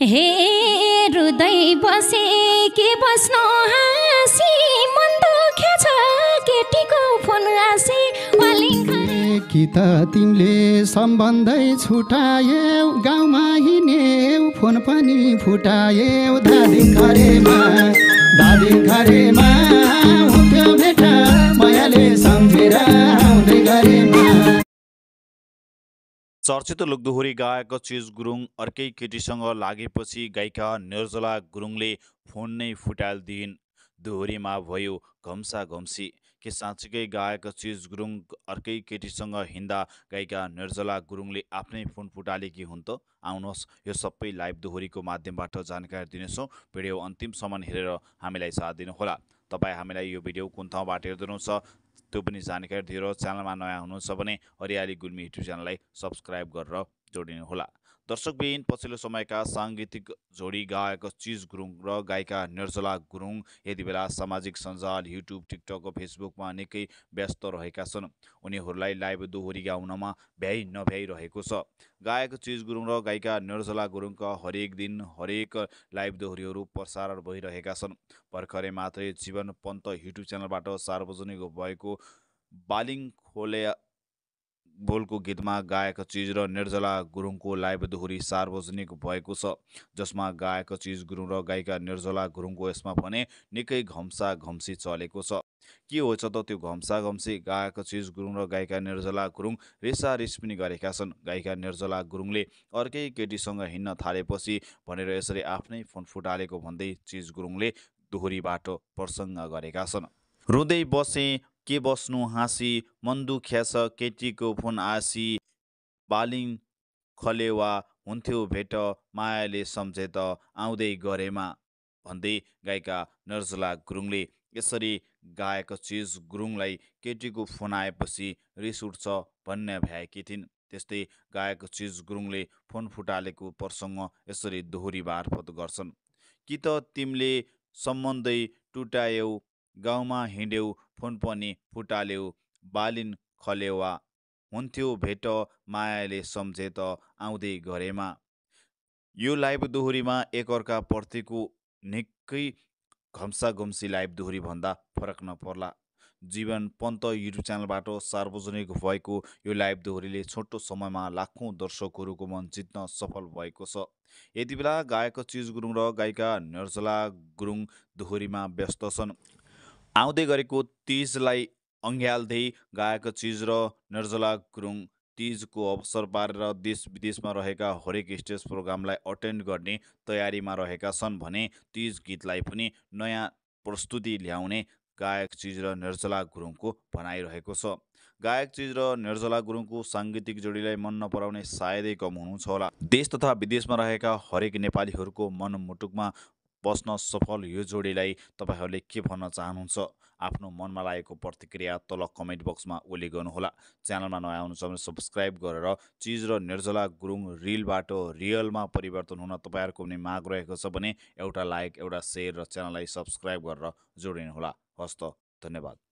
हे रुदै बसे के बस्नु हाँसी मन दुखेछ केटीको फोन आसे कि त तिमीले सम्बन्धै छुटायौ गाउँमा हिँड्यौ फोन पनि फुटायौ दादिङ घरेमा हुन्थ्यो भेट मायाले सम्झेर आउँदै गरेमा। चर्चित लोकदोहोरी गायक चिज गुरुङ अर्कै केटीसँग लागेपछि गायिका निर्जला गुरुङले फोन नै फुटालिदिइन्। दोहोरीमा भयो घम्सा घम्सी। के साँच्चीकै गायक चिज गुरुङ अर्कै केटीसँग हिँड्दा गायिका निर्जला गुरुङले आफ्नै फोन फुटालेकी हुन् त? आउनुहोस् यो सबै लाइभ दोहोरीको माध्यमबाट जानकारी दिनेछौँ। भिडियो अन्तिमसम्म हेरेर हामीलाई साथ दिनुहोला। तपाईँ हामीलाई यो भिडियो कुन ठाउँबाट हेर्नुहुन्छ त्यो पनि जानकारी दिएर च्यानलमा नयाँ हुनुहुन्छ भने हरियाली गुल्मी युट्युब च्यानललाई सब्सक्राइब गरेर जोडिनुहोला। दर्शकबिन पछिल्लो समयका साङ्गीतिक जोडी गायक चिज गुरुङ र गायिका निर्जला गुरुङ यति बेला सामाजिक सञ्जाल युट्युब टिकटक फेसबुकमा निकै व्यस्त रहेका छन्। उनीहरूलाई लाइभ दोहोरी गाउनमा भ्याइ नभ्याइरहेको छ। गायक चिज गुरुङ र गायिका निर्जला गुरुङका हरेक दिन हरेक लाइभ दोहोरीहरू प्रसारण भइरहेका छन्। भर्खरै मात्रै जीवन पन्त युट्युब च्यानलबाट सार्वजनिक भएको बालिङ खोले बोलको गीतमा गायक चिज र निर्जला गुरुङको लाइभ दोहोरी सार्वजनिक भएको छ, जसमा गायक चिज गुरुङ र गायिका निर्जला गुरुङको यसमा भने निकै घम्सा घम्सी चलेको छ। के हुन्छ त त्यो घम्सा घम्सी? गायक चिज गुरुङ र गायिका निर्जला गुरुङ रेसारेस पनि गरेका छन्। गायिका निर्जला गुरुङले अर्कै केटीसँग हिँड्न थालेपछि भनेर यसरी आफ्नै फोन फुटालेको भन्दै चिज गुरुङले दोहोरीबाट प्रसङ्ग गरेका छन्। रुँदै बसे के बस्नु हाँसी मन दुख्या छ केटीको फोन आसी बालिङ खलेवा हुन्थ्यो भेट मायाले सम्झे त आउँदै गरेमा भन्दै गायिका निर्जला गुरुङले यसरी गायक चिज गुरुङलाई केटीको फोन आएपछि रिस उठ्छ भन्ने भ्याएकी थिइन्। त्यस्तै गायक चिज गुरुङले फोन फुटालेको प्रसङ्ग यसरी दोहोरी मार्फत गर्छन्। कि त तिमीले सम्बन्धै टुटायौ गाउँमा हिँड्यौ फोन पनि फुटाल्यौ बालिन खलेवा हुन्थ्यो भेट मायाले सम्झे त आउँदै गरेमा। यो लाइभ दोहोरीमा एकअर्का प्रतिको निकै घम्सा घम्सी लाइभ दोहोरी भन्दा फरक नपर्ला। जीवन पन्त युट्युब च्यानलबाट सार्वजनिक भएको यो लाइभ दोहोरीले छोटो समयमा लाखौँ दर्शकहरूको मन जित्न सफल भएको छ। यति बेला गायक चिज गुरुङ र गायिका निर्जला गुरुङ दोहोरीमा व्यस्त छन्। आउँदै गरेको तीजलाई अँग्याल्दै गायक चिज र निर्जला गुरुङ तीजको अवसर पारेर देश विदेशमा रहेका हरेक स्टेज प्रोग्रामलाई अटेन्ड गर्ने तयारीमा रहेका छन् भने तीज गीतलाई पनि नयाँ प्रस्तुति ल्याउने गायक चिज र निर्जला गुरुङको भनाइरहेको छ। गायक चिज र निर्जला गुरुङको साङ्गीतिक जोडीलाई मन नपराउने सायदै कम हुनुहुन्छ होला। देश तथा विदेशमा रहेका हरेक नेपालीहरूको मनमुटुकमा बस्न सफल यो जोडीलाई तपाईँहरूले के भन्न चाहनुहुन्छ? आफ्नो मनमा लागेको प्रतिक्रिया तल कमेन्ट बक्समा उल्लेख गर्नुहोला। च्यानलमा नयाँ हुनुहुन्छ भने सब्सक्राइब गरेर चिज र निर्जला गुरुङ रिलबाट रियलमा परिवर्तन हुन तपाईँहरूको पनि माग रहेको छ भने एउटा लाइक एउटा सेयर र च्यानललाई सब्सक्राइब गरेर जोडिनुहोला। हस्त धन्यवाद।